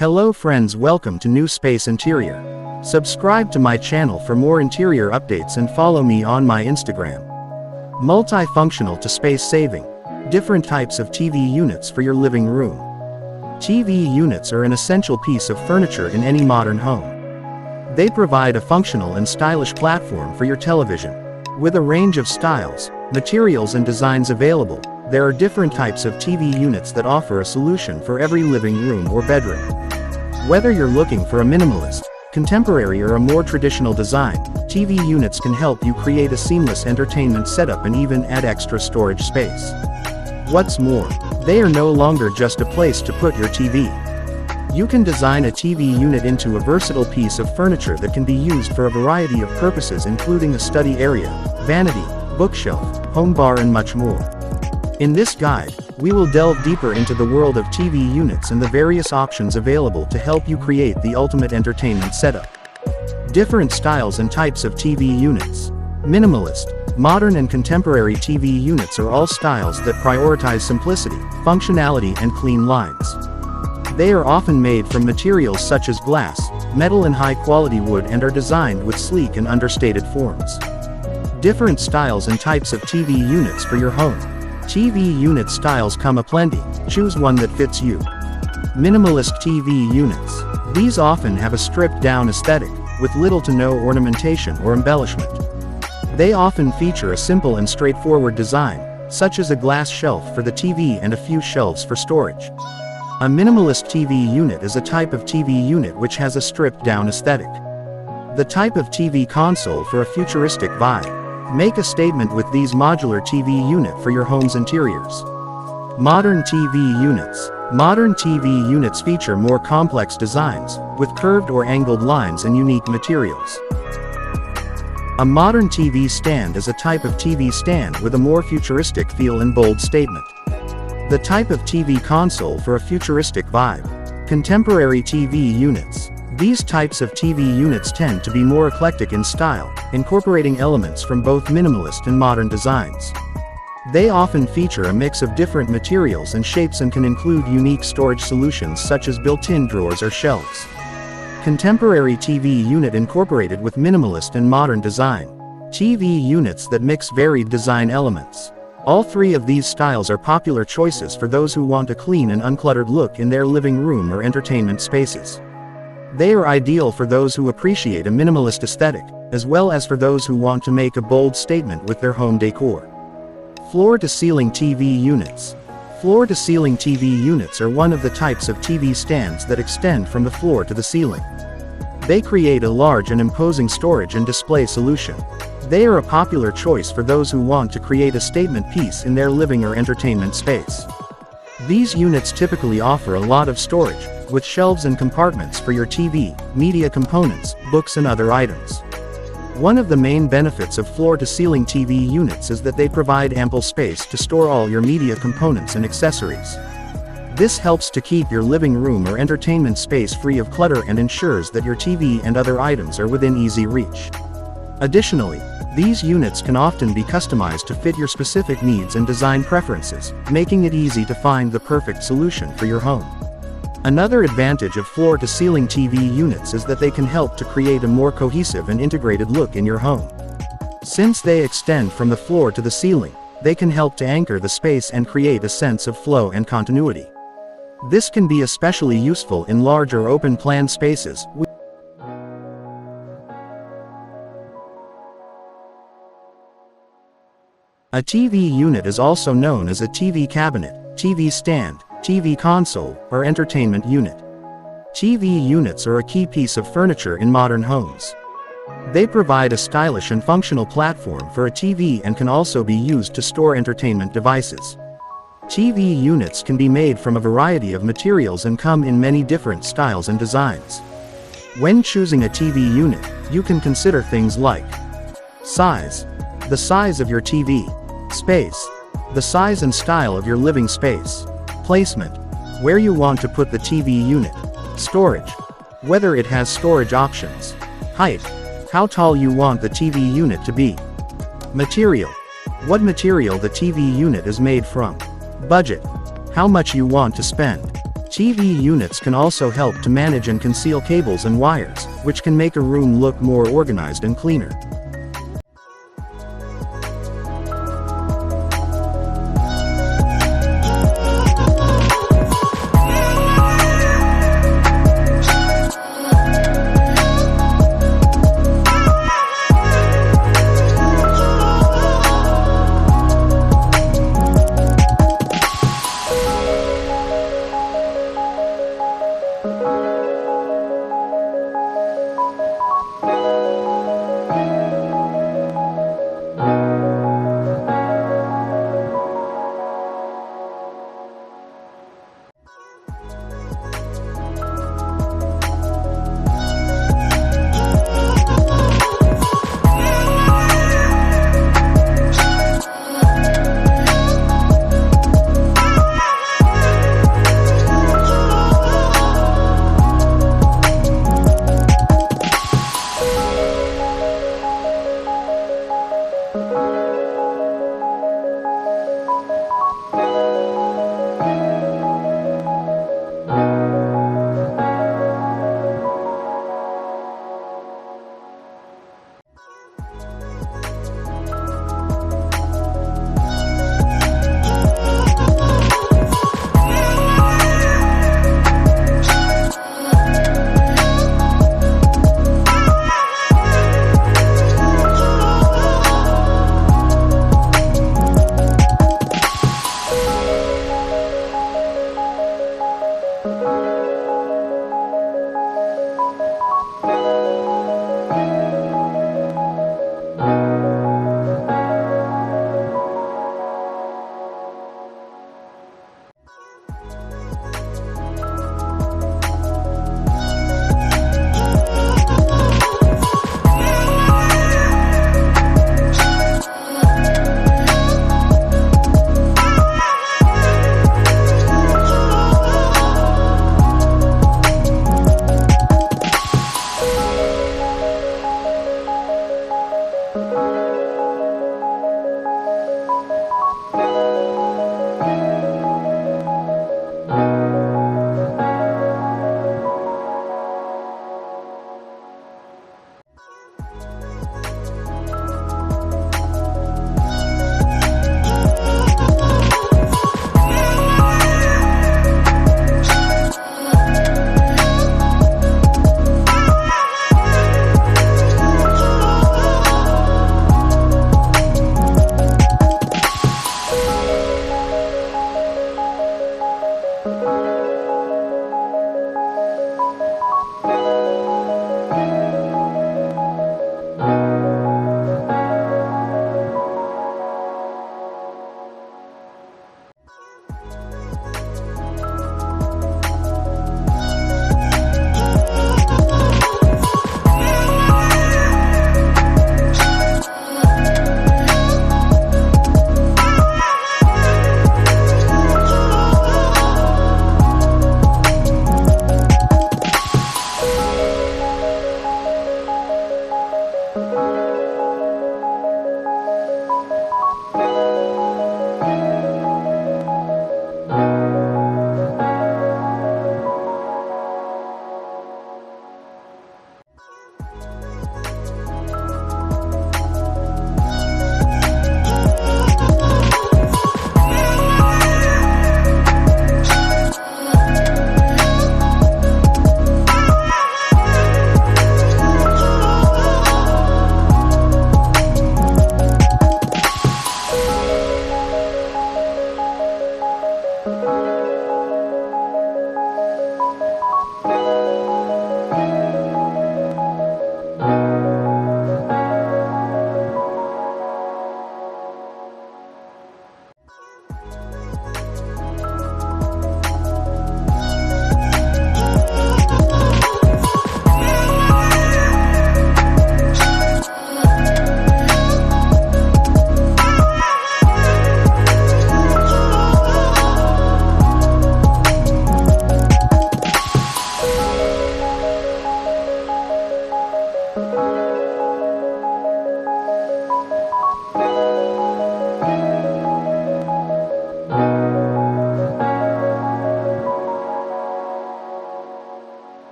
Hello friends, welcome to New Space Interior. Subscribe to my channel for more interior updates and follow me on my Instagram. Multifunctional to space saving. Different types of TV units for your living room. TV units are an essential piece of furniture in any modern home. They provide a functional and stylish platform for your television. With a range of styles, materials and designs available, there are different types of TV units that offer a solution for every living room or bedroom. Whether you're looking for a minimalist, contemporary or a more traditional design, TV units can help you create a seamless entertainment setup and even add extra storage space. What's more, they are no longer just a place to put your TV. You can design a TV unit into a versatile piece of furniture that can be used for a variety of purposes, including a study area, vanity, bookshelf, home bar and much more. In this guide, we will delve deeper into the world of TV units and the various options available to help you create the ultimate entertainment setup. Different styles and types of TV units. Minimalist, modern and contemporary TV units are all styles that prioritize simplicity, functionality and clean lines. They are often made from materials such as glass, metal and high-quality wood and are designed with sleek and understated forms. Different styles and types of TV units for your home. TV unit styles come aplenty, choose one that fits you. Minimalist TV units. These often have a stripped-down aesthetic, with little to no ornamentation or embellishment. They often feature a simple and straightforward design, such as a glass shelf for the TV and a few shelves for storage. A minimalist TV unit is a type of TV unit which has a stripped-down aesthetic. The type of TV console for a futuristic vibe. Make a statement with these modular TV unit for your home's interiors. Modern TV units. Modern TV units feature more complex designs, with curved or angled lines and unique materials. A modern TV stand is a type of TV stand with a more futuristic feel and bold statement. The type of TV console for a futuristic vibe. Contemporary TV units. These types of TV units tend to be more eclectic in style, incorporating elements from both minimalist and modern designs. They often feature a mix of different materials and shapes and can include unique storage solutions such as built-in drawers or shelves. Contemporary TV unit incorporated with minimalist and modern design. TV units that mix varied design elements. All three of these styles are popular choices for those who want a clean and uncluttered look in their living room or entertainment spaces. They are ideal for those who appreciate a minimalist aesthetic, as well as for those who want to make a bold statement with their home decor. Floor-to-ceiling TV units. Floor-to-ceiling TV units are one of the types of TV stands that extend from the floor to the ceiling. They create a large and imposing storage and display solution. They are a popular choice for those who want to create a statement piece in their living or entertainment space. These units typically offer a lot of storage, with shelves and compartments for your TV, media components, books and other items. One of the main benefits of floor-to-ceiling TV units is that they provide ample space to store all your media components and accessories. This helps to keep your living room or entertainment space free of clutter and ensures that your TV and other items are within easy reach. Additionally, these units can often be customized to fit your specific needs and design preferences, making it easy to find the perfect solution for your home. Another advantage of floor-to-ceiling TV units is that they can help to create a more cohesive and integrated look in your home. Since they extend from the floor to the ceiling, they can help to anchor the space and create a sense of flow and continuity. This can be especially useful in large or open-plan spaces. A TV unit is also known as a TV cabinet, TV stand, TV console, or entertainment unit. TV units are a key piece of furniture in modern homes. They provide a stylish and functional platform for a TV and can also be used to store entertainment devices. TV units can be made from a variety of materials and come in many different styles and designs. When choosing a TV unit, you can consider things like size, the size of your TV, space, the size and style of your living space, placement, where you want to put the TV unit, storage, whether it has storage options, height, how tall you want the TV unit to be, material, what material the TV unit is made from, budget, how much you want to spend. TV units can also help to manage and conceal cables and wires, which can make a room look more organized and cleaner.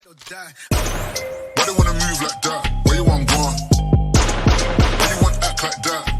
Why they wanna move like that? Where you want gone? Why you want act like that?